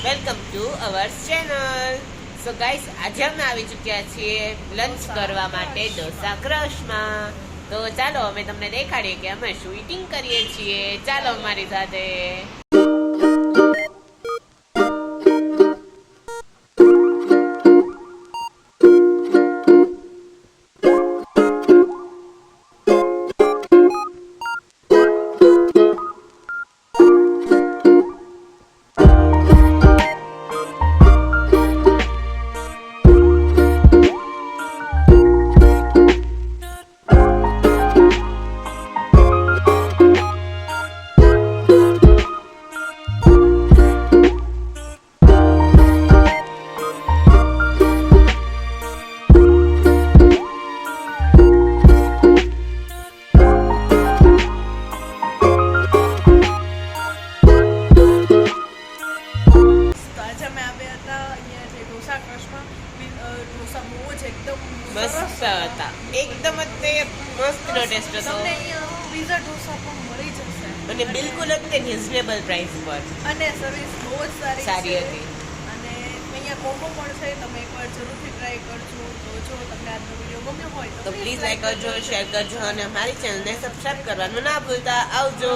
Welcome to our channel. So guys, આજે અમે આવી ચૂક્યા છીએ લંચ કરવા માટે ડોસા ક્રશમાં. તો ચાલો અમે તમને દેખાડીએ કે અમે શું ઈટિંગ કરીએ છીએ. ચાલો અમારી સાથે. ઢોસા બહુ જ એકદમ મસ્ત હતા. એકદમ જ તે મસ્તનો ટેસ્ટ હતો. તમને અહીંયા પીઝા ઢોસા પણ મળી જશે અને બિલકુલ જ તે રિઝનેબલ પ્રાઇસ પર અને સર્વિસ બહુ જ સારી છે. હતી. અને અહીંયા કોમ્બો પણ છે, તમે એકવાર જરૂરથી ટ્રાય કરજો. તો જો તમને આજનો વિડીયો ગમ્યો હોય તો પ્લીઝ લાઈક કરજો, શેર કરજો અને અમારી ચેનલને સબસ્ક્રાઇબ કરવાનું ના ભૂલતા. આવજો.